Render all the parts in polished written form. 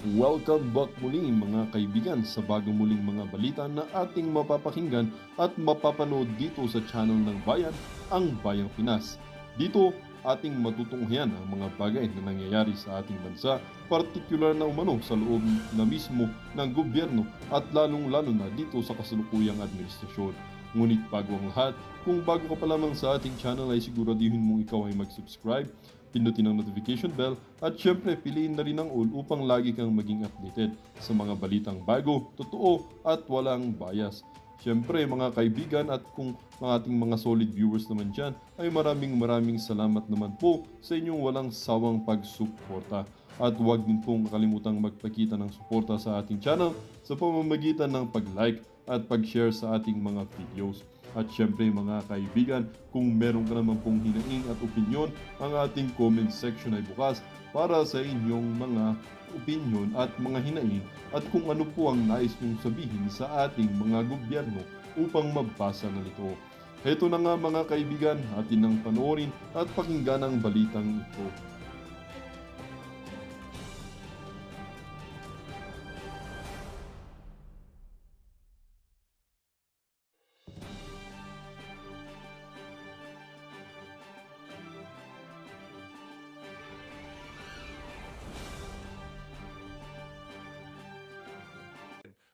Welcome back muli mga kaibigan sa bagong muling mga balita na ating mapapakinggan at mapapanood dito sa channel ng Bayan, ang Bayang Pinas. Dito, ating matutunghayan ang mga bagay na nangyayari sa ating bansa, partikular na umano sa loob na mismo ng gobyerno at lalong-lalo na dito sa kasalukuyang administrasyon. Ngunit bago ang lahat, kung bago ka pa lamang sa ating channel ay siguraduhin mong ikaw ay mag-subscribe, pindutin ang notification bell at syempre piliin na rin ang all upang lagi kang maging updated sa mga balitang bago, totoo at walang bias. Syempre mga kaibigan at kung mga ating mga solid viewers naman dyan ay maraming salamat naman po sa inyong walang sawang pagsuporta. At huwag din pong kalimutang magpakita ng suporta sa ating channel sa pamamagitan ng pag-like at pag-share sa ating mga videos. At syempre mga kaibigan, kung meron ka naman pong hinaing at opinyon, ang ating comment section ay bukas para sa inyong mga opinyon at mga hinaing at kung ano po ang nais nyong sabihin sa ating mga gobyerno upang mabasa na nito. Heto na nga mga kaibigan, atin nang panoorin at pakinggan ang balitang ito.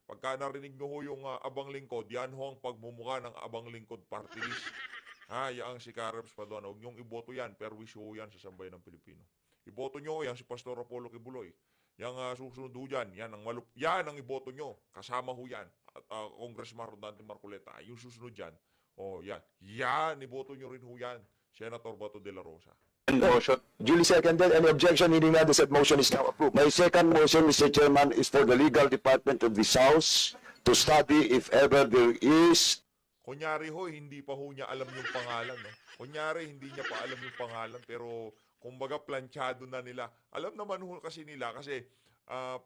Pagka narinig nyo ho yung abang lingkod, yan ho ang pagmumukha ng abang lingkod party list. Yaang si Kareps Paduano, huwag nyong iboto yan, pero wish ho yan sa sambayan ng Pilipino. Iboto nyo yan si Pastor Apollo Kibuloy. Yang susunod ho dyan, yan ang iboto nyo. Kasama ho yan. At Congressman Rodante Marcoleta, yung susunod dyan, yan. Yan, iboto nyo rin ho yan. Senator Bato de la Rosa. Motion. Duly seconded. Any objection? Hearing none, the said motion is now approved. My second motion, Mr. Chairman, is for the legal department of this House to study if ever there is. Kunyari ho, hindi pa ho niya alam yung pangalan. No? Kunyari, hindi niya pa alam yung pangalan, pero kumbaga planchado na nila. Alam naman ho kasi nila, kasi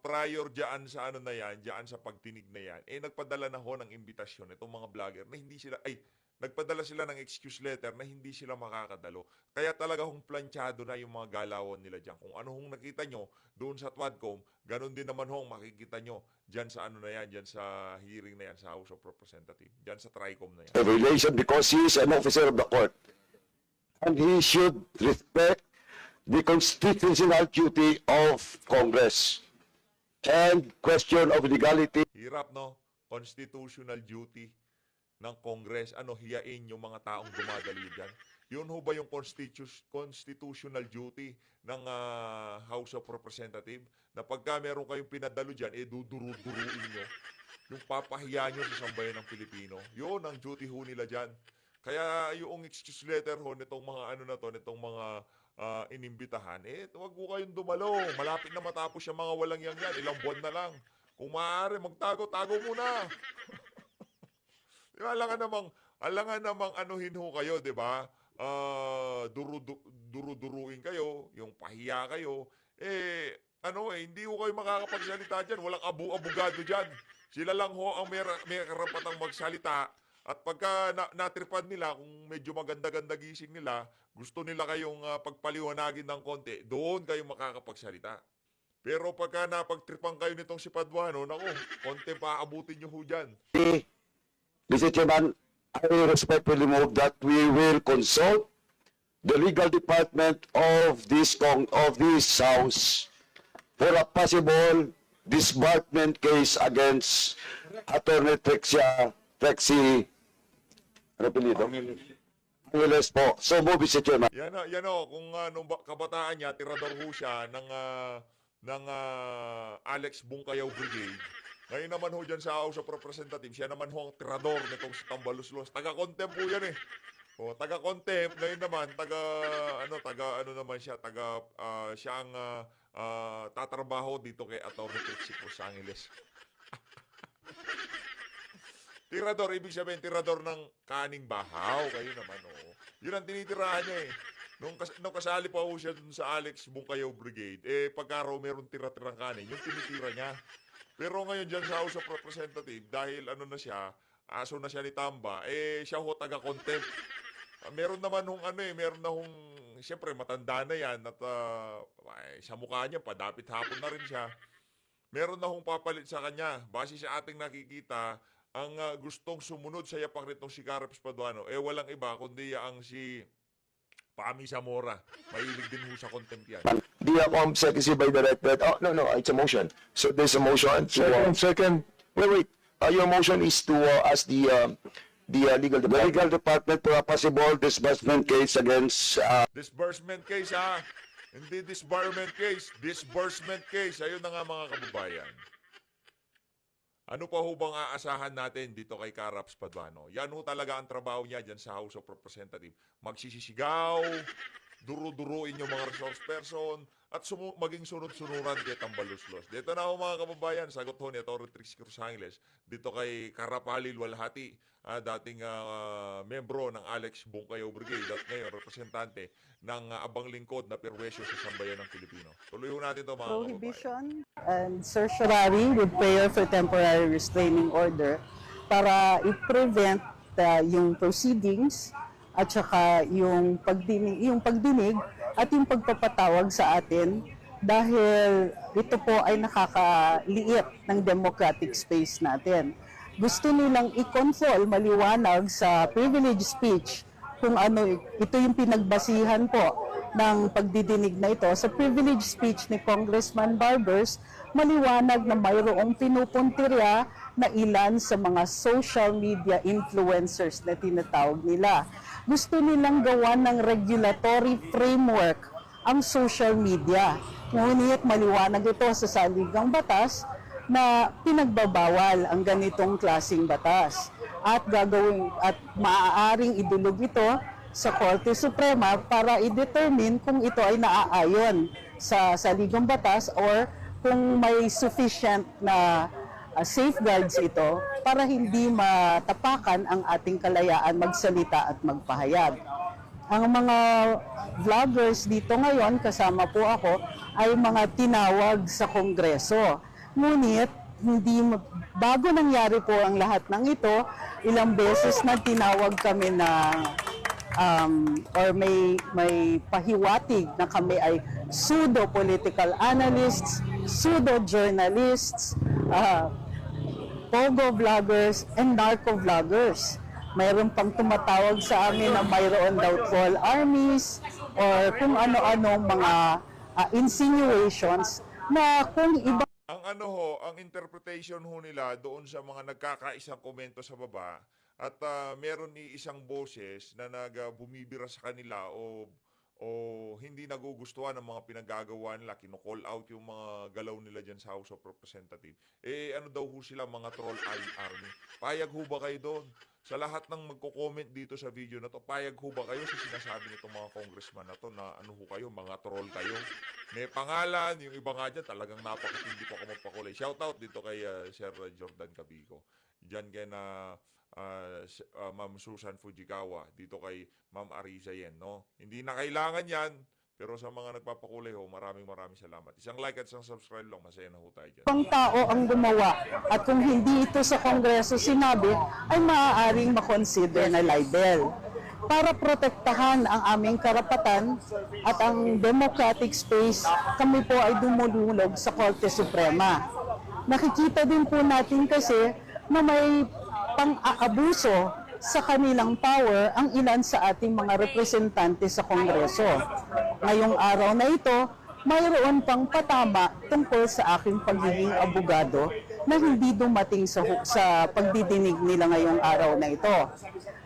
prior dyan sa ano na yan, dyan sa pagtinig na yan, nagpadala na ho ng imbitasyon itong mga vlogger na hindi sila, nagpadala sila ng excuse letter na hindi sila makakadalo. Kaya talaga hong planchado na yung mga galawan nila dyan. Kung ano hong nakita nyo doon sa Twadcom, ganun din naman hong makikita nyo dyan sa ano na yan, dyan sa hearing na yan sa House of Representatives, dyan sa Tricom na yan. Of relation because he is an officer of the court. And he should respect the constitutional duty of Congress. And question of legality. Hirap, no? Constitutional duty ng Congress. Hiyain yung mga taong dumadalo dyan. Yun ho ba yung constitutional duty ng House of Representatives? Na pagka meron kayong pinadalo dyan, duduru-duruin nyo. Yung papahiya nyo sa sambayan ng Pilipino. Yun ang duty ho nila dyan. Kaya yung excuse letter ho nitong mga nitong mga inimbitahan, wag ho kayong dumalo. Malapit na matapos yung mga walang yan. Ilang buwan na lang. Kung maaari, magtago-tago muna. Alangan namang anuhin ho kayo, di ba? Duruduruin kayo, yung pahiya kayo. Hindi ho kayo makakapagsalita dyan. Walang abogado dyan. Sila lang ho ang may karapatang magsalita. At pagka natripan nila, kung medyo maganda-ganda gising nila, gusto nila kayong pagpaliwanagin ng konti, doon kayo makakapagsalita. Pero pagka napagtripan kayo nitong si Paduano, naku, konti pa abutin nyo ho dyan. Mr. Chairman, I respectfully move that we will consult the legal department of this House for a possible disbarment case against Attorney Trexie Angeles po. So move, Mr. Chairman. Yan o, kung nung kabataan niya, tirador ho siya ng Alex Bungkayaw Brigade. Ngayon naman ho dyan sa House of Representatives, siya naman ho ang tirador nitong si Tambaluslos. Taga-contempt po yan eh. Taga-contempt. Ngayon naman, siya ang tatrabaho dito kay Atty. Trixie Cruz Angeles. Tirador, ibig sabihin, tirador ng kaning bahaw. Kayo naman, oo. Yun ang tinitirahan niya eh. Nung kasali pa ho siya dun sa Alex Bungkayaw Brigade, pagka raw meron tira-tirang kanin, yung tinitira niya. Pero ngayon dyan sa House of Representatives, dahil aso na siya ni Tamba, siya ho taga-contempt. Meron naman meron na hong, siyempre matanda na yan at sa mukha niya, padapit hapon na rin siya. meron na hong papalit sa kanya. Base sa ating nakikita, ang gustong sumunod sa yapak nitong si Carlos Paduano, walang iba kundi ang si Pami Zamora. Mahilig din ho sa contempt yan. The COMSEC is hereby directed. Oh, no, it's a motion. So there's a motion. Second. Wait. Your motion is to ask the legal The department. legal department for a possible disbursement case against Disbursement case ha. Hindi disbarment case. Disbursement case. Ayun na nga mga kababayan. Ano pa ho bang aasahan natin dito kay Carlos Paduano? Yan ho talaga ang trabaho niya dyan sa House of Representatives. Magsisisigaw, duro-duruin yung mga resource person, at maging sunod-sunuran kay Tambaluslos. Dito na ho mga kababayan, sagot ho ni Atty. Trix Cruz Angeles dito kay Karapalil Walhati, dating membro ng Alex Bungkayaw Brigade at ngayon representante ng Abang Lingkod na perwesyo sa Sambayan ng Pilipino. Tuloy ho natin ito mga kababayan. Prohibition and certiorari with prayer for temporary restraining order para i-prevent yung proceedings at saka yung pagdinig at yung pagpapatawag sa atin dahil ito po ay nakakaliit ng democratic space natin. Gusto nilang i-control maliwanag sa privilege speech kung ano, ito yung pinagbasihan po ng pagdidinig na ito. Sa privilege speech ni Congressman Barbers, maliwanag na mayroong pinupuntirya na ilan sa mga social media influencers na tinatawag nila. Gusto nilang gawan ng regulatory framework ang social media. Ngunit maliwanag ito sa saligang batas na pinagbabawal ang ganitong klaseng batas at maaaring idulog ito sa Korte Suprema para i-determine kung ito ay naaayon sa saligang batas or kung may sufficient na safeguards ito para hindi matapakan ang ating kalayaan magsalita at magpahayag. Ang mga vloggers dito ngayon, kasama po ako, ay mga tinawag sa Kongreso. Ngunit, bago nangyari po ang lahat ng ito, ilang beses na tinawag kami na or may pahiwatig na kami ay pseudo-political analysts, pseudo-journalists, pogo vloggers, and narco vloggers. Mayroon pang tumatawag sa amin na mayroon daw troll armies or kung ano-anong mga insinuations na kung iba. Ang interpretation ho nila doon sa mga nagkakaisang komento sa baba at meron ni isang boses na bumibira sa kanila o hindi nagugustuhan ng mga pinagagawa nila, kino-call out yung mga galaw nila dyan sa House of Representatives. Ano daw ho sila, mga troll army. Payag ho ba kayo doon? Sa lahat ng magko-comment dito sa video na to, payag ho ba kayo sa sinasabi nitong mga congressman na to na ano ho kayo, mga troll kayo? May pangalan, yung iba nga dyan talagang napakatindi po ako magpakulay. Shoutout dito kay Sir Jordan Cabico. Diyan kay na Ma'am Susan Fujikawa, dito kay Ma'am Ariza Yen, no? Hindi na kailangan yan, pero sa mga nagpapakulay ho, maraming salamat. Isang like at isang subscribe lang, masaya na ho tayo dyan. Pang tao ang gumawa at kung hindi ito sa Kongreso sinabi, ay maaaring makonsider na libel. Para protektahan ang aming karapatan at ang democratic space, kami po ay dumululog sa Korte Suprema. Nakikita din po natin kasi na may pang-aabuso sa kanilang power ang ilan sa ating mga representante sa Kongreso. Ngayong araw na ito, mayroon pang patama tungkol sa aking pagiging abogado na hindi dumating sa pagdidinig nila ngayong araw na ito.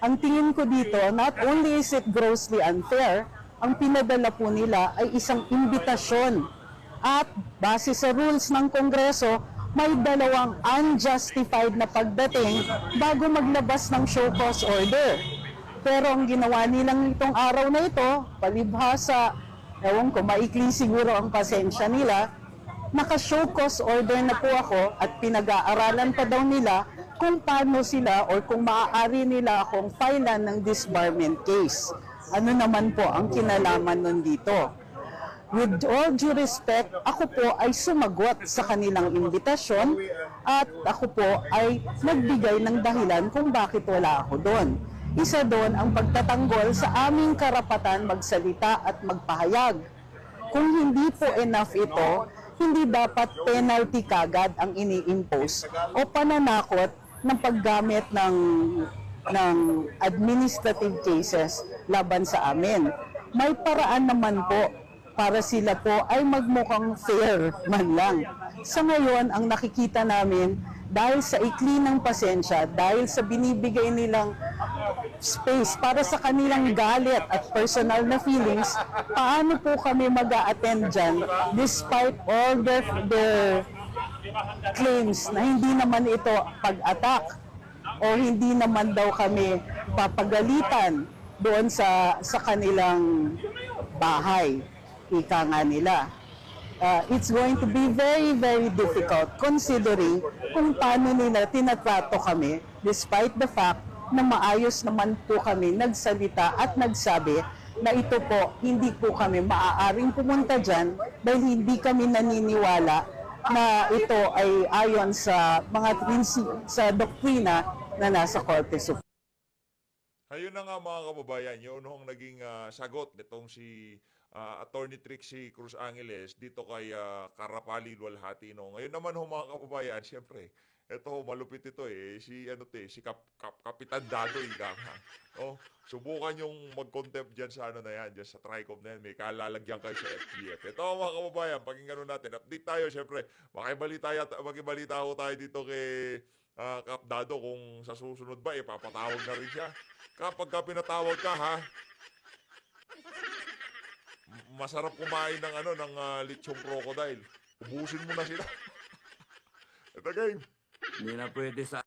Ang tingin ko dito, not only is it grossly unfair, ang pinadala po nila ay isang imbitasyon. At base sa rules ng Kongreso, may dalawang unjustified na pagdating bago maglabas ng show cause order. Pero ang ginawa nilang itong araw na ito, palibhasa, ewan ko, maikli siguro ang pasensya nila, naka-show cause order na po ako at pinag-aaralan pa daw nila kung paano sila or kung maaari nila akong filean ng disbarment case. Ano naman po ang kinalaman nun dito? With all due respect, ako po ay sumagot sa kanilang imbitasyon at ako po ay nagbigay ng dahilan kung bakit wala ako doon. Isa doon ang pagtatanggol sa aming karapatan magsalita at magpahayag. Kung hindi po enough ito, hindi dapat penalty kagad ang ini-impose o pananakot ng paggamit ng administrative cases laban sa amin. May paraan naman po para sila po ay magmukhang fair man lang. Sa ngayon, ang nakikita namin, dahil sa ikli ng pasensya, dahil sa binibigay nilang space para sa kanilang galit at personal na feelings, paano po kami mag-a-attend dyan despite all their claims na hindi naman ito pag-attack o hindi naman daw kami papagalitan doon sa kanilang bahay. Ika nga nila. It's going to be very, very difficult considering kung paano nila tinatrato kami despite the fact na maayos naman po kami nagsalita at nagsabi na ito po, hindi po kami maaaring pumunta dyan dahil hindi kami naniniwala na ito ay ayon sa mga sa doktrina na nasa Korte Suprema. Ayun na nga mga kababayan, yun ang naging sagot nitong si Attorney Trixie Cruz Angeles dito kay Karapali Luwalhati. No? Ngayon naman ho mga kababayan, siyempre, ito malupit ito si Kapitan Dadoy nga. Oh, subukan yung mag-contempt dyan sa ano na yan, dyan sa TRICOM na yan, may kalalagyan kayo sa FGF. Ito mga kababayan, pakinggan natin, update tayo siyempre, makibalita ho tayo dito kay Kap Dado kung sa susunod ba, papatawag na rin siya. Kapag pinatawag ka ha, masarap kumain ng lechong crocodile. Ubusin mo na sila. Ito game. Hindi na pwede sa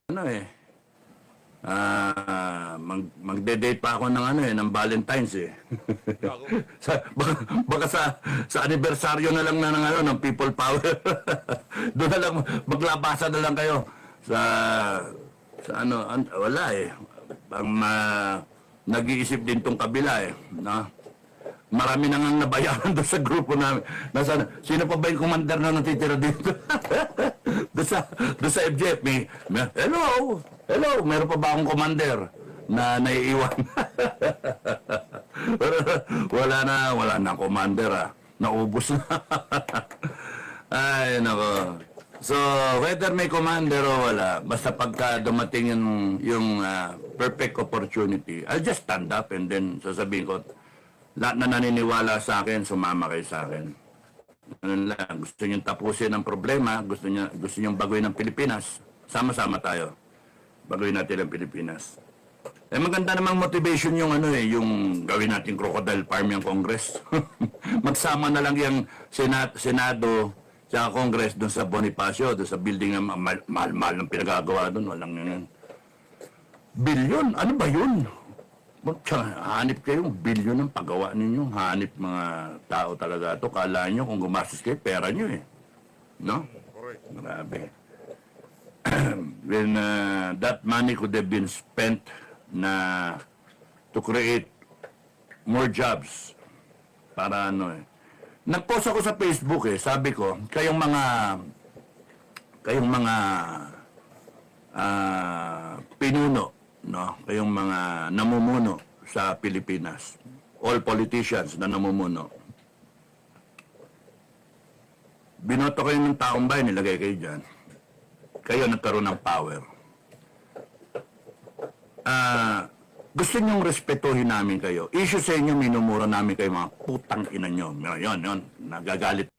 magde-date pa ako ng Valentine's baka sa anibersaryo na lang ng People Power. Doon na lang maglabasa na lang kayo sa wala nag-iisip din tong kabila no? Marami na nga nabayaran doon sa grupo namin. Sino pa ba yung commander na natitira dito? doon sa FJF, hello, meron pa ba akong commander na naiiwan? wala na commander naubos na. Ay, nako. So, whether may commander o wala, basta pagka dumating yung perfect opportunity, I'll just stand up and then sasabihin ko, lahat na naniniwala sa akin, sumama kayo sa akin. Ganun lang. Gusto nyo tapusin ang problema, gusto nyo baguhin ang Pilipinas, sama-sama tayo. Baguhin natin ang Pilipinas. Maganda namang motivation yung yung gawin natin crocodile farm yung Congress. Magsama na lang yung Senado sa Congress doon sa Bonifacio, doon sa building na mahal-mahal ng pinagagawa doon. Walang bilyon. Ano ba yun? Hanip kayo, bilyon ng paggawa ninyo. Hanip mga tao talaga ito. Kala nyo kung gumastos kayo, pera nyo No? Correct. Grabe. When that money could have been spent to create more jobs. Para Nag-post ako sa Facebook sabi ko, kayong mga pinuno, no? Kayong mga namumuno sa Pilipinas, all politicians na namumuno. Binoto kayo ng taong bayan, nilagay kayo dyan. Kayo nagkaroon ng power. Gusto nyong respetuhin namin kayo. Issue sa inyo, minumura namin kayo mga putang ina nyo. Yun, nagagalit.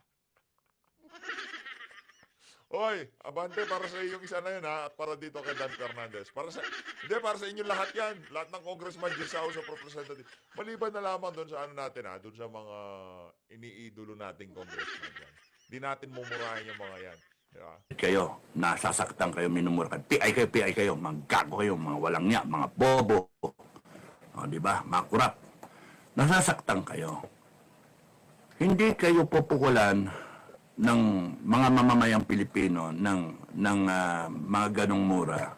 Oy, abante para sa iyo yung isa na yun at para dito kay Dan Fernandez. Para sa inyo lahat yan. Lahat ng congressman dyan sa House of Representatives. Maliban na lamang doon sa natin doon sa mga iniidolo nating congressman dyan. Di natin mumurahin yung mga yan. Diba? Kayo, nasasaktan kayo, minumura kayo. PI kayo, manggago kayo, mga walang niya, mga bobo. Diba? Mga kurap. Nasasaktan kayo. Hindi kayo pupukulan ng mga mamamayang Pilipino ng mga ganong mura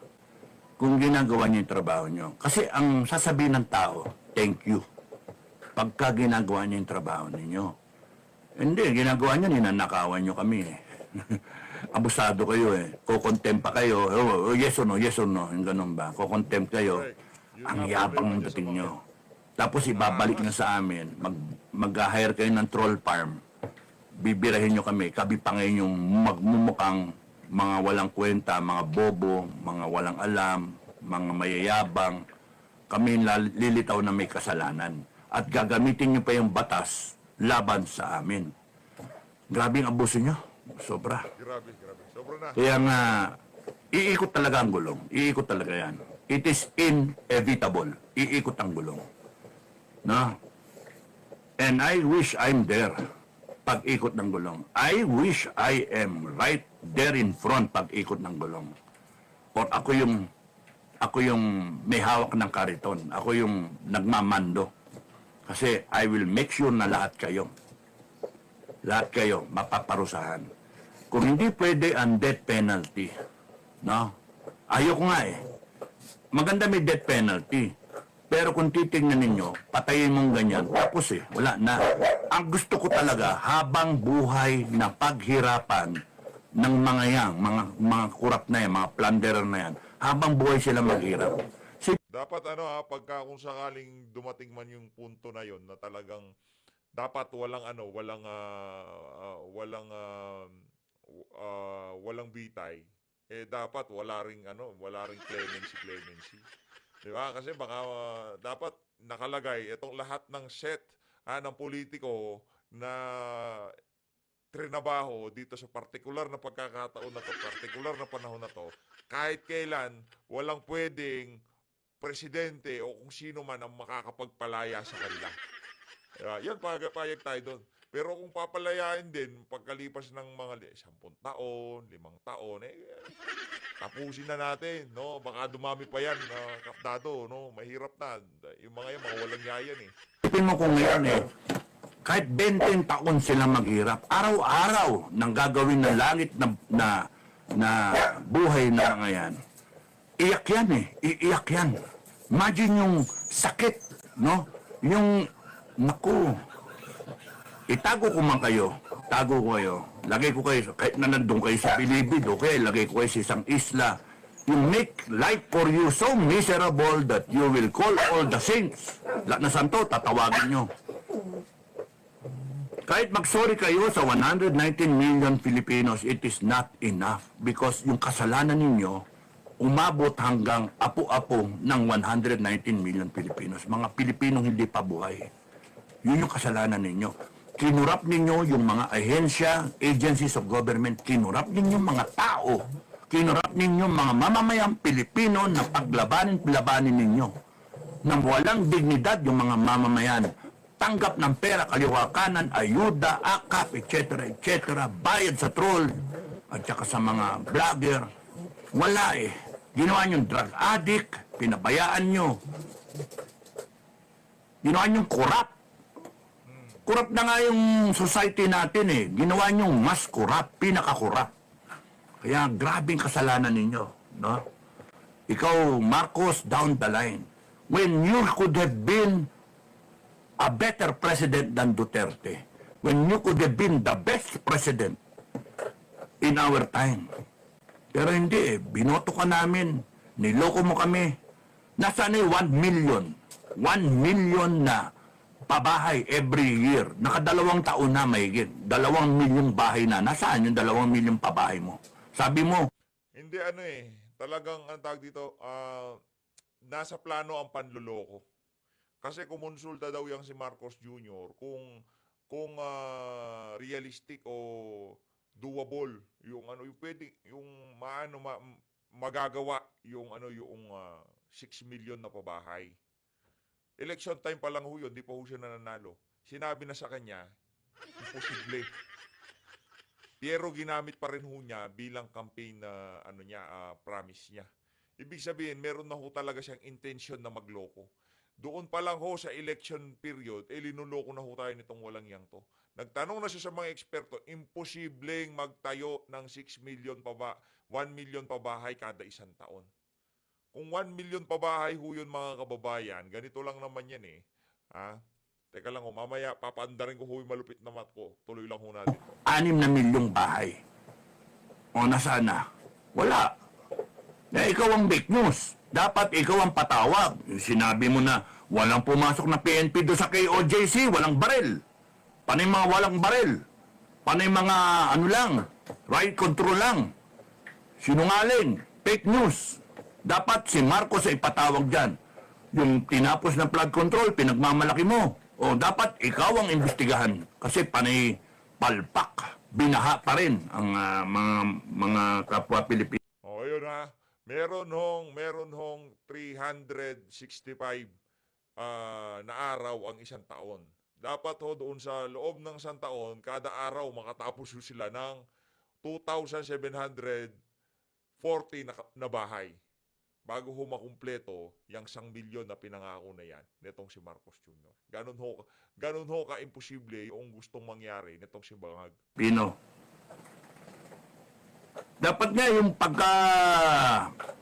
kung ginagawa niyo yung trabaho niyo. Kasi ang sasabihin ng tao, thank you. Pagka ginagawa niyo yung trabaho ninyo. Hindi, ginagawa niyo, ninanakawan niyo kami Abusado kayo Kukontempt pa kayo. Yes or no, yung ganun ba? Kukontempt kayo. Ang yapang ng dating nyo. Tapos ibabalik na sa amin. Mag-hire kayo ng troll farm. bibirahin nyo kami ngayon yung magmumukhang mga walang kwenta, mga bobo, mga walang alam, mga mayayabang. Kami lilitaw na may kasalanan. At gagamitin nyo pa yung batas laban sa amin. Grabe ang abuso nyo. Sobra. Grabe, grabe. Sobra na. Kaya nga, iikot talaga ang gulong. Iikot talaga yan. It is inevitable. Iikot ang gulong. No? And I wish I'm there pag-ikot ng gulong. I wish I am right there in front pag-ikot ng gulong. Or ako yung may hawak ng kariton. Ako yung nagmamando. Kasi I will make sure na lahat kayo mapaparusahan. Kung hindi pwede ang death penalty, no? Ayoko nga eh. Maganda may death penalty. Pero kung titignan ninyo, patayin mong ganyan, tapos wala na. Ang gusto ko talaga, habang buhay na paghirapan ng mga yan, mga kurap na yan, mga plunderer na yan, habang buhay sila maghirap. Dapat pagka kung sakaling dumating man yung punto na yon na talagang dapat walang bitay, dapat wala ring clemency. Di ba? Kasi baka dapat nakalagay itong lahat ng set ng politiko na trinabaho dito sa partikular na pagkakataon na to, partikular na panahon na to, kahit kailan walang pwedeng presidente o kung sino man ang makakapagpalaya sa kanila. Yan, payag tayo doon. Pero kung papalayain din, pagkalipas ng mga 10 taon, 5 taon, tapusin na natin, no? Baka dumami pa yan, kapdado, no? Mahirap na. Yung mga yan, mga walang yayan, Isipin mo kung ngayon kahit 20 taon sila maghirap, araw-araw nang gagawin ng langit na buhay na ngayon. Iyak yan iiyak yan. Imagine yung sakit, no? Yung, naku, itago ko man kayo, tago ko kayo, lagay ko kayo, kahit na nandun kayo sa Bilibid, okay, lagay ko kayo sa isang isla. You make life for you so miserable that you will call all the saints. Lahat na santo, tatawagin nyo. Kahit mag-sorry kayo sa 119 million Filipinos, it is not enough because yung kasalanan ninyo, umabot hanggang apo-apo ng 119 million Filipinos. Mga Pilipinong hindi pa buhay. Yun yung kasalanan ninyo. Kinurap ninyo yung mga ahensya, agencies of government. Kinurap ninyo mga tao. Kinurap ninyo mga mamamayang Pilipino na paglabanin ninyo. Nang walang dignidad yung mga mamamayan. Tanggap ng pera, kaliwa kanan, ayuda, akap, etc., etc., bayad sa troll, at saka sa mga vlogger. Wala Ginawa nyo drug addict, pinabayaan nyo. Ginawa nyo corrupt. Corrupt na nga yung society natin Ginawa nyo mas corrupt, pinaka-corrupt. Kaya grabing kasalanan ninyo, no? Ikaw, Marcos, down the line. When you could have been a better president than Duterte. When you could have been the best president in our time. Pero hindi binoto ka namin, niloko mo kami. Nasaan 1 million? 1 million na pabahay every year. Nakadalawang taon na mahigit. 2 milyong bahay na. Nasaan yung 2 milyong pabahay mo? Sabi mo. Hindi talagang ang tawag dito, nasa plano ang panluloko. Kasi kumonsulta daw yang si Marcos Jr. kung realistic o doable yung yung pwede yung magagawa yung 6 million na pabahay. Election time pa lang yun, di pa siya nananalo. Sinabi na sa kanya, imposible. Pero ginamit pa rin niya bilang campaign na promise niya. Ibig sabihin, meron na talaga siyang intention na magloko. Doon pa lang sa election period, linuloko na tayo nitong walang yang to. Nagtanong na siya sa mga eksperto, imposibleng magtayo ng 6 million 1 million pabahay kada isang taon. Kung 1 million pabahay yun mga kababayan, ganito lang naman yan Teka lang mamaya papaandarin ko yung malupit na mat ko. Tuloy lang natin. 6 na milyong bahay. O nasaan na? Wala. Ikaw ang fake news. Dapat ikaw ang patawag. Sinabi mo na walang pumasok na PNP doon sa KOJC, walang baril. Paano yung mga walang baril? panay mga ano lang, riot control lang, sinungaling, fake news. Dapat si Marcos ay ipatawag dyan. Yung tinapos ng flood control, pinagmamalaki mo. O dapat ikaw ang imbestigahan. Kasi panay palpak, binaha pa rin ang mga kapwa Pilipino. O, yun ha. Meron hong 365 na araw ang isang taon. Dapat ho doon sa loob ng isang taon, kada araw makatapos ho sila ng 2,740 na bahay. Bago ho makumpleto yung 1 milyon na pinangako na yan nitong si Marcos Jr. Ganun ho ka-imposible yung gustong mangyari nitong si Bangag. Pino. Dapat nga yung pagka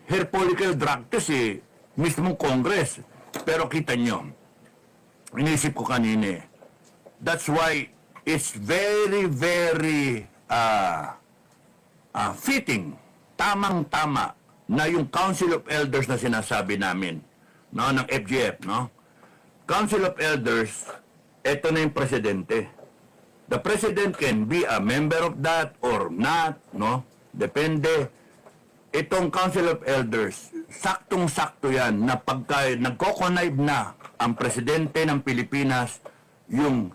hair follicle drug test mismong Congress. Pero kita nyo, inisip ko kanina that's why it's very, very fitting, tamang-tama na yung Council of Elders na sinasabi namin, no, ng FGF, no? Council of Elders, eto na yung presidente. The president can be a member of that or not, no? Depende. Itong Council of Elders, saktong-sakto yan na pagka nagko-connive na ang presidente ng Pilipinas, yung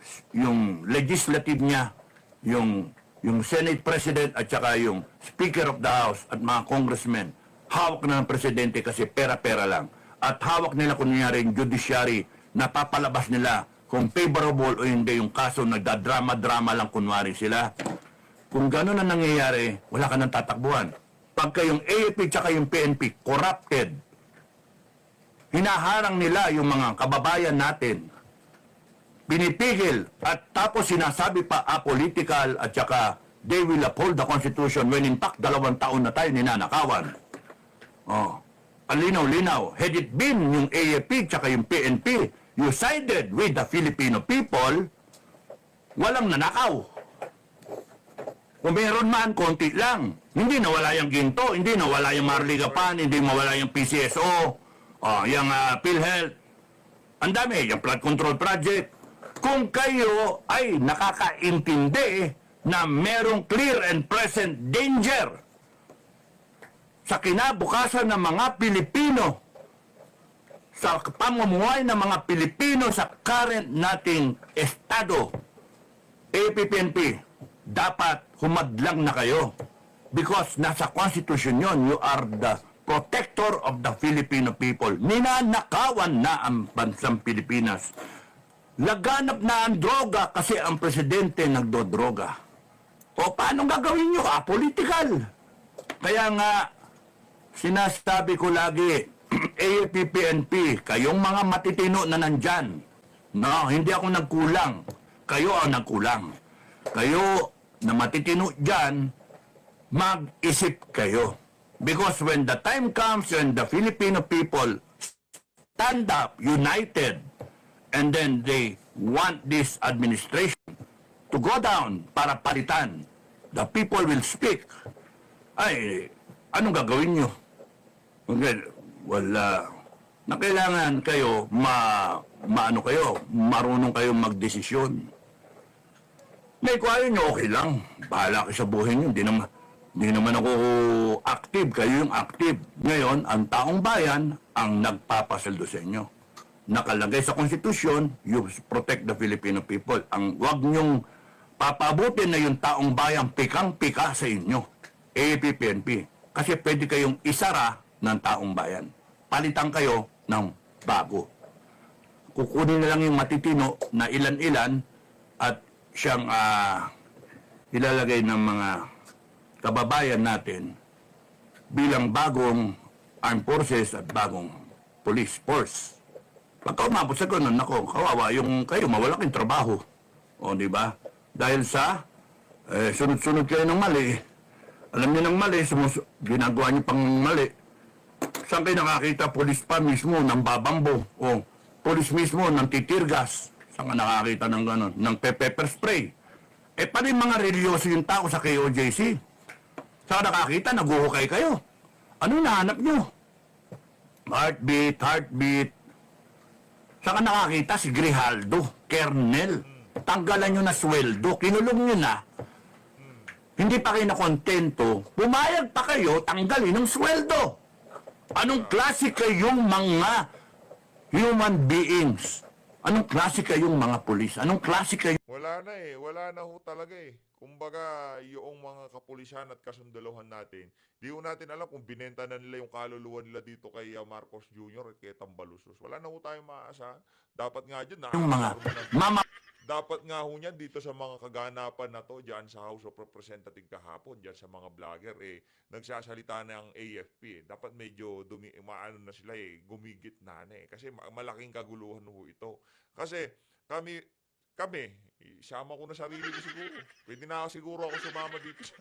legislative niya, yung Senate President at saka yung Speaker of the House at mga congressmen, hawak na ng presidente kasi pera-pera lang. At hawak nila kunyari yung judiciary na papalabas nila kung favorable o hindi yung kaso, nagdadrama-drama lang kunwari sila. Kung gano'n na nangyayari, wala ka nang tatakbuhan. Pagka yung AFP tsaka yung PNP corrupted, hinaharang nila yung mga kababayan natin, pinipigil at tapos sinasabi pa apolitical at saka they will uphold the Constitution when in fact 2 taon na tayo ninanakawan. Oh, ang linaw-linaw. Had it been yung AFP tsaka yung PNP, you sided with the Filipino people, walang nanakaw. Kung meron man, konti lang. Hindi nawala yung ginto, hindi nawala yung Marligapan, hindi mawala yung PCSO, yung PhilHealth. Ang dami, yung flood control project. Kung kayo ay nakakaintindi na merong clear and present danger sa kinabukasan ng mga Pilipino, sa pamumuhay ng mga Pilipino sa current nating estado, APPNP, dapat humadlang na kayo. Because nasa Constitution yon, you are the protector of the Filipino people. Ninanakawan na ang bansang Pilipinas. Laganap na ang droga kasi ang presidente nagdodroga. O paano gagawin nyo? Apolitical. Kaya nga, sinasabi ko lagi, AFP-PNP, kayong mga matitino na nandyan. No, hindi ako nagkulang. Kayo ang nagkulang. Kayo na matitino dyan, mag-isip kayo. Because when the time comes when the Filipino people stand up, united, and then they want this administration to go down para palitan, the people will speak. Ay, anong gagawin nyo? Okay, wala. Na kailangan kayo, marunong kayo magdesisyon. May kwayo nyo, okay lang. Bahala kayo sa buhay nyo. Hindi naman ako active. Kayo yung active. Ngayon, ang taong bayan ang nagpapasweldo sa inyo. Nakalagay sa konstitusyon, you protect the Filipino people. Ang wag nyong papabutin na yung taong bayan pikang-pika sa inyo. APP-PNP. Kasi pwede kayong isara ng taong bayan. Palitan kayo ng bago. Kukunin na lang yung matitino na ilan-ilan at siyang ilalagay ng mga kababayan natin bilang bagong armed forces at bagong police force. Pagka umabot sa ganun, ako, kawawa yung kayo, mawala kayong trabaho. O, di ba? Dahil sa sunod-sunod kayo ng mali. Alam niyo ng mali, ginagawa niyo pang mali. Saan kayo nakakita? Police pa mismo ng babambo. O, police mismo ng titirgas. Saan ka nakakita ng gano'n? Ng pepper spray. Paano yung mga religyoso yung tao sa KOJC? Saan ka nakakita? Naguhukay kayo. Ano nahanap nyo? Heartbeat. Saan ka nakakita? Si Grijaldo, Kernel. Tanggalan nyo na sweldo. Kinulong nyo na. hindi pa kayo nakontento, pumayag pa kayo tanggalin ng sweldo. Anong klase kayong mga human beings? Anong klase kayong mga pulis? Anong klase kayo? Wala na eh. Wala na ho talaga eh. Kumbaga, yung mga kapulisan at kasundaluhan natin, di ho natin alam kung binenta na nila yung kaluluwa nila dito kay Marcos Jr. at kay Tambalusos. Wala na ho tayong maaasahan. Dapat nga dyan, Yung mga mama dapat nga ho niyan dito sa mga kaganapan na to, dyan sa House of Representatives kahapon, dyan sa mga vlogger, nagsasalita na ang AFP. Dapat medyo maano na sila gumigit na Kasi malaking kaguluhan ho ito. Kasi kami, isama ko na sarili ko siguro. Pwede na siguro ako sumama dito sa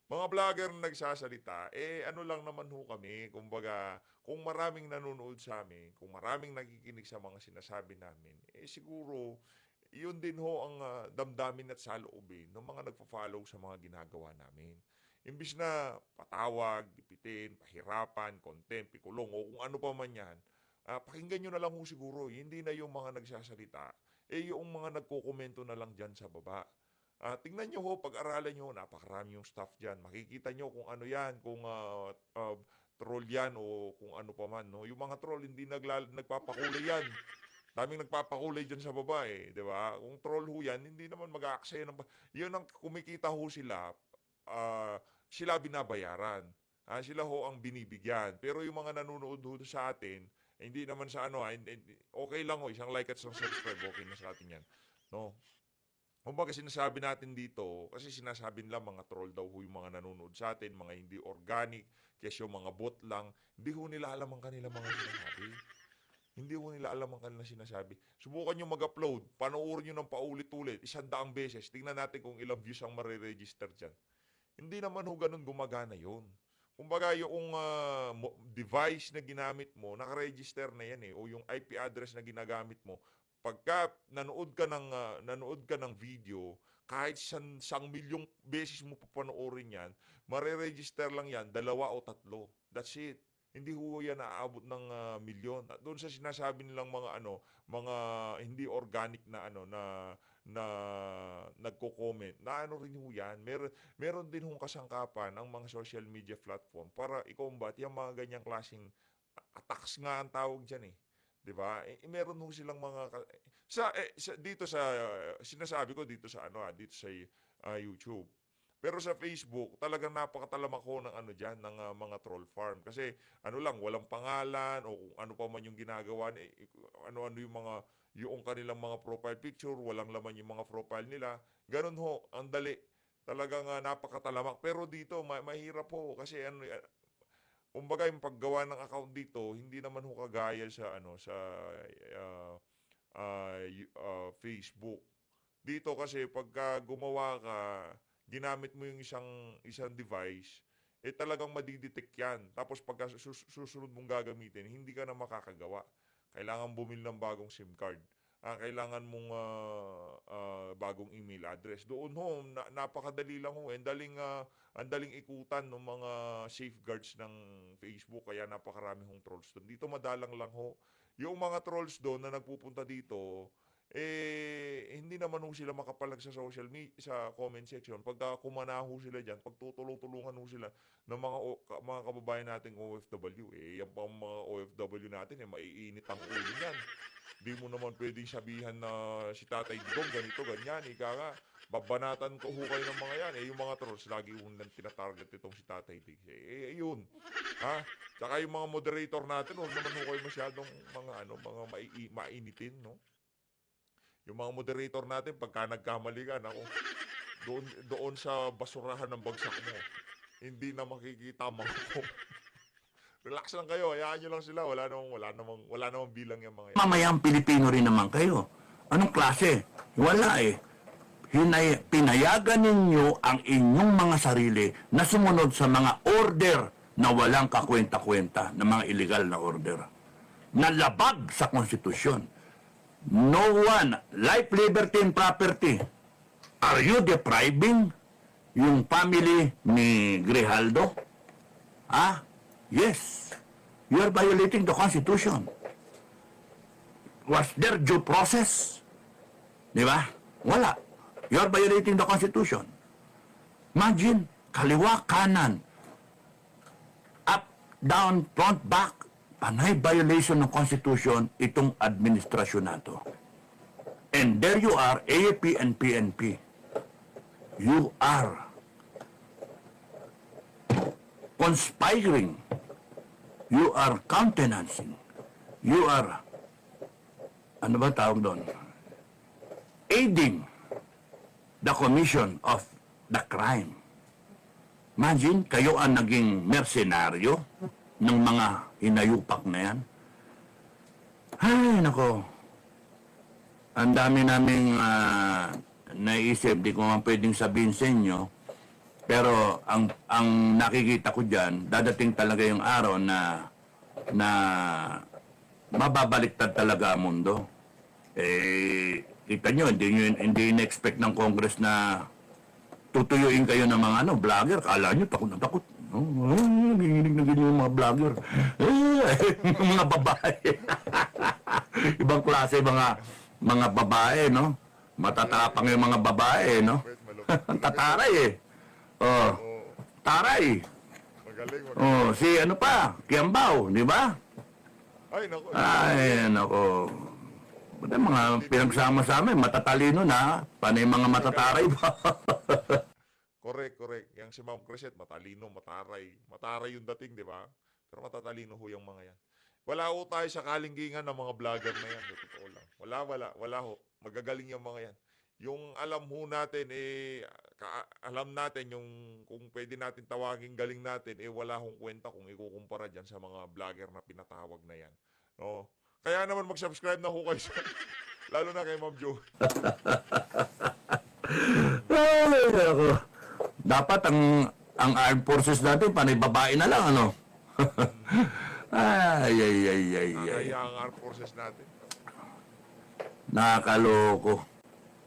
mga vlogger na nagsasalita. Ano lang naman ho kami, kumbaga, kung maraming nanonood sa amin, kung maraming nakikinig sa mga sinasabi namin, siguro, yun din ho ang damdamin at saloobin ng mga nagpa-follow sa mga ginagawa namin. Imbis na patawag, ipitin, pahirapan, contempt, ikulong, o kung ano pa man yan, pakinggan nyo na lang ho siguro. Hindi na yung mga nagsasalita, yung mga nagkokomento na lang dyan sa baba. Tingnan nyo ho, pag-aralan nyo, napakarami yung staff dyan. Makikita nyo kung ano yan, kung troll yan o kung ano pa man. No? Yung mga troll, hindi nagpapakulay yan. Daming nagpapakulay dyan sa baba di ba? Kung troll ho yan, hindi naman mag-aaksaya ng... Yun ang kumikita ho sila, sila binabayaran. Sila ho ang binibigyan. Pero yung mga nanonood ho sa atin, hindi naman sa okay lang ho, isang like at isang subscribe, okay na sa atin yan. No? Kumbaga sinasabi natin dito, kasi sinasabi nila mga troll daw ho yung mga nanonood sa atin, mga hindi organic, kasi yung mga bot lang, hindi ho nila alam ang kanilang mga sinasabi. Hindi ho nila alam ang kanilang sinasabi. Subukan nyo mag-upload, panoorin nyo ng paulit-ulit, 100 beses, tingnan natin kung ilang views ang mariregister dyan. Hindi naman ho ganun gumagana yun. Kumbaga yung device na ginamit mo, nakaregister na yan o yung IP address na ginagamit mo, pagka nanood ka ng video, kahit 100 milyong beses mo papanoorin yan, mareregister lang yan 2 o 3. That's it. Hindi ho yan naaabot ng milyon. At doon sa sinasabi nilang mga mga hindi organic na na nagko-comment. Na rin ho yan. Meron din hong kasangkapan ang mga social media platform para i-combat yung mga ganyang klaseng attacks nga ang tawag diyan 'Di ba? Meron ho silang mga dito sa sinasabi ko dito sa dito sa YouTube. Pero sa Facebook, talagang napakatalamak ko ng diyan ng mga troll farm kasi walang pangalan o kung ano pa man yung ginagawa, ano yung kanilang mga profile picture, walang laman yung mga profile nila. Ganun ho, ang dali. Talagang napakatalamak. Pero dito mahirap ho kasi kumbaga yung paggawa ng account dito, hindi naman ho kagaya sa Facebook. Dito kasi pagka gumawa ka, ginamit mo yung isang device, talagang madidetect yan. Tapos pagka susunod mong gagamitin, hindi ka na makakagawa. Kailangan bumili ng bagong SIM card. Kailangan mong bagong email address. Doon ho, napakadali lang ho. Ang daling ikutan ng mga safeguards ng Facebook, kaya napakarami hong trolls doon. Dito madalang lang ho. Yung mga trolls doon na nagpupunta dito, hindi naman ho sila makapalag sa social media, sa comment section. Pagka kumanaho sila dyan, pagtutulong-tulungan ho sila ng mga kababayan nating OFW. Yan pa ang mga OFW natin, maiinit ang ulo niyan. Di mo naman pwedeng sabihan na si Tatay Digong, ganito, ganyan. Ika nga, babanatan ko ho kayo ng mga yan. Yung mga trolls, lagi ho nang tinatarget itong si Tatay Dig. Yun. Tsaka yung mga moderator natin, huwag naman ho kayo masyadong mga mainitin, no? Yung mga moderator natin, pagka nagkamali ka, doon sa basurahan ng bagsak mo, hindi na makikita mga relax lang kayo, hayaan nyo lang sila, wala namang bilang yung mga yan. Mamayang Pilipino rin naman kayo. Anong klase? Wala pinayagan ninyo ang inyong mga sarili na sumunod sa mga order na walang kakwenta-kwenta, na mga illegal na order. Nalabag sa konstitusyon. No one, life, liberty, and property. Are you depriving yung family ni Grijaldo? Yes. You are violating the Constitution. Was there due process? Di ba? Wala. You are violating the Constitution. Imagine, kaliwa, kanan, up, down, front, back. Panay violation ng Constitution itong administrasyon na to. And there you are, AAP and PNP. You are conspiring. You are countenancing. You are, ano ba tawag doon? Aiding the commission of the crime. Imagine, kayo ang naging mersenaryo ng mga hinayupak na yan. Ay, nako. Ang dami naming naisip, di ko nga pwedeng sabihin sa inyo, pero ang nakikita ko dyan, dadating talaga yung araw na mababaliktad talaga ang mundo. Eh, kita nyo, hindi in-expect ng Congress na tutuyuin kayo ng mga vlogger. Kala nyo, takot na takot. Nanginginig na ganyan yung mga vlogger. Mga babae. Ibang klase mga babae, no? Matatapang yung mga babae, no? Ang tataray eh. Oh, taray. Magaling. Oh, si ano pa, Kiambao, di ba? Ay, naku. Ay, nako. Buti mga pinagsama-sama, matatalino na. Panay mga matataray ba? Correct. Yang si Ma'am Crescent, matalino, mataray. Mataray yung dating, di ba? Pero matatalino ho yung mga yan. Wala ho tayo sa kalinggingan ng mga vlogger na yan. Totoo lang. Wala ho. Magagaling yung mga yan. Yung alam ho natin, alam natin yung kung pwede natin tawagin galing natin, wala hong kwenta kung ikukumpara dyan sa mga vlogger na pinatawag na yan. No? Kaya naman mag-subscribe na ho kayo lalo na kay Ma'am Jo. Ay, nako. Dapat ang armed forces natin, panay babae na lang, ano? ay. Kaya ang armed forces natin. Nakakaloko.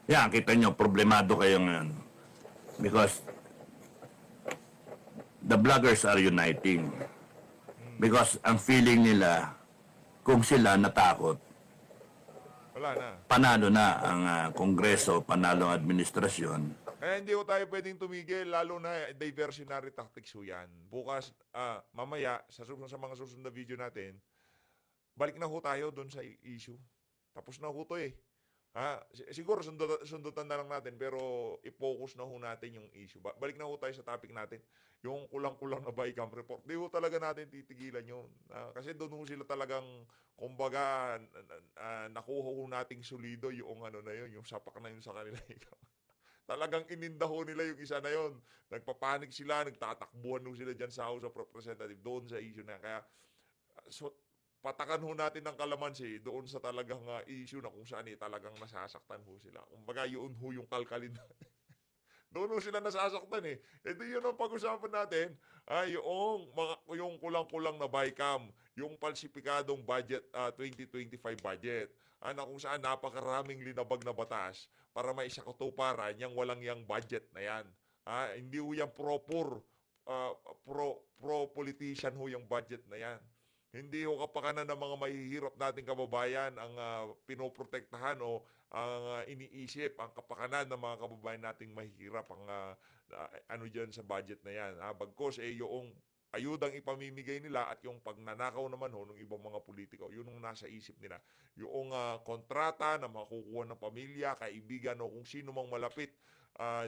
Yan, kita nyo, problemado kayo ngayon. Because the vloggers are uniting. Because ang feeling nila, kung sila natakot, Wala na. panalo na ang Kongreso, panalo ang administrasyon. Kaya hindi ho tayo pwedeng tumigil, lalo na diversionary tactics ho yan. Bukas, mamaya, sa mga susunod na video natin, balik na ho tayo doon sa issue. Tapos na ho to eh. Siguro sundutan na lang natin, pero i-focus na ho natin yung issue. Balik na ho tayo sa topic natin. Yung kulang-kulang na BICAM report. Di ho talaga natin titigilan yun. Kasi doon ho sila talagang, kumbaga, nakuha ho nating solido yung ano na yun, yung sapak na yun sa kanila. Talagang inindaho nila yung isa na yon. Nagpapanik sila, nagtatakbuhan ho sila dyan sa House of Representatives doon sa issue na. Kaya, patakan ho natin ng kalamansi doon sa talagang issue na kung saan talagang nasasaktan ho sila. Kumbaga, yun ho yung kalkalin natin. Doon ho sila nasasaktan eh. Ito yun ang pag-usapan natin. Yung kulang-kulang na BICAM, yung falsipikadong budget, 2025 budget, na kung saan napakaraming linabag na batas para maisakatuparan yung walang yang budget na yan. Hindi ho yan pro-politician ho yung budget na yan. Hindi ho kapakanan ng mga mahihirap nating kababayan ang pinoprotektahan o ang iniisip, ang kapakanan ng mga kababayan nating mahihirap ang dyan sa budget na yan. Bagkos yung ayudang ipamimigay nila at yung pagnanakaw naman ho ng ibang mga politiko, yun ang nasa isip nila. Yung kontrata na makukuha ng pamilya, kaibigan o kung sino mang malapit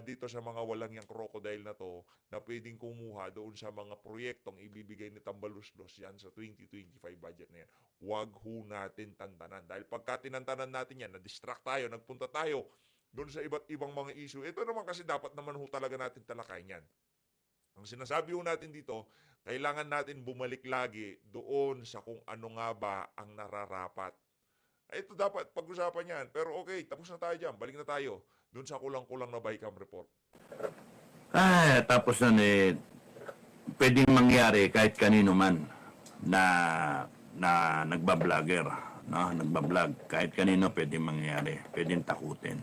dito sa mga walang yang crocodile na to na pwedeng kumuha doon sa mga proyektong ibibigay ni Tambaluslos yan sa 2025 budget na yan. Huwag ho natin tantanan. Dahil pagka tinantanan natin yan, na-distract tayo, nagpunta tayo doon sa iba't ibang mga issue. Ito naman kasi dapat naman ho talaga natin talakayin yan. Ang sinasabi ho natin dito, kailangan natin bumalik lagi doon sa kung ano nga ba ang nararapat. Ito dapat pag-usapan yan. Pero okay, tapos na tayo dyan. Balik na tayo doon sa kulang-kulang na BICAM report. Tapos na pwedeng mangyari kahit kanino man na nagbablogger, no? Nagbablog, kahit kanino pwedeng mangyari, pwedeng takutin.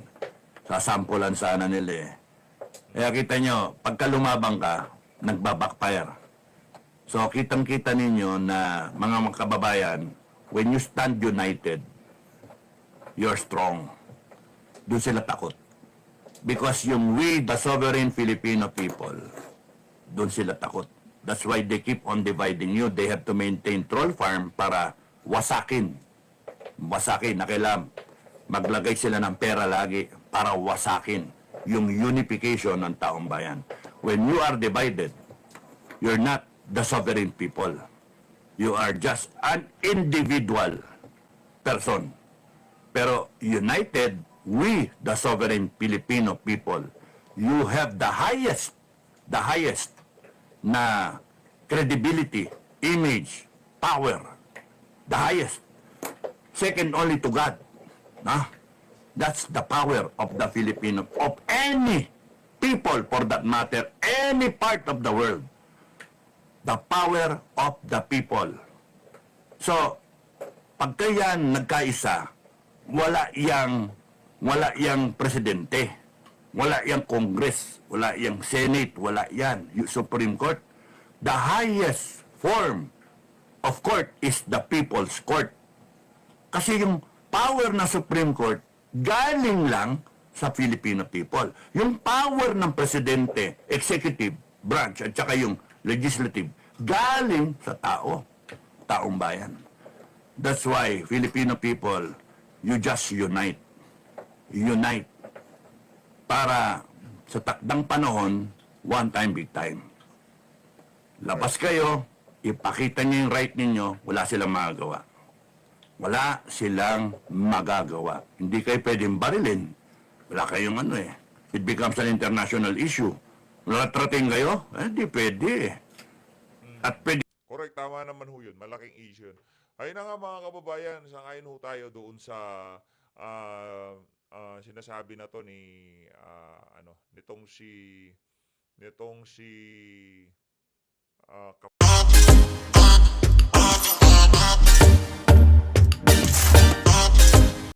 Sasampulan sana nila eh. Kaya kita nyo, pagka lumabang ka, nagbabackfire. So kitang-kita ninyo na mga kababayan, when you stand united, you're strong. Doon sila takot. Because yung we, the sovereign Filipino people, doon sila takot. That's why they keep on dividing you. They have to maintain troll farm para wasakin. Wasakin, na kailangan maglagay sila ng pera lagi para wasakin yung unification ng taong bayan. When you are divided, you're not the sovereign people. You are just an individual person. Pero united, we, the sovereign Filipino people, you have the highest na credibility, image, power. The highest. Second only to God. No? That's the power of the Filipino, of any people for that matter, any part of the world. The power of the people. So, pagka yan nagkaisa, wala yang presidente, wala yang Congress, wala yang Senate, wala yan, yung Supreme Court. The highest form of court is the People's Court. Kasi yung power ng Supreme Court, galing lang sa Filipino people. Yung power ng presidente, executive branch, at saka yung legislative, galing sa taong bayan. That's why, Filipino people, you just unite. Unite. Para sa takdang panahon, one time, big time. Labas kayo, ipakita niyo yung right ninyo, wala silang magagawa. Wala silang magagawa. Hindi kayo pwedeng barilin. Wala kayong ano eh. It becomes an international issue. Naratrating kayo? Hindi pwede eh. At pwede Correct, tama naman ho yun. Malaking issue yun. Ayun na nga mga kababayan, sangayon ho tayo doon sa sinasabi na to ni nitong si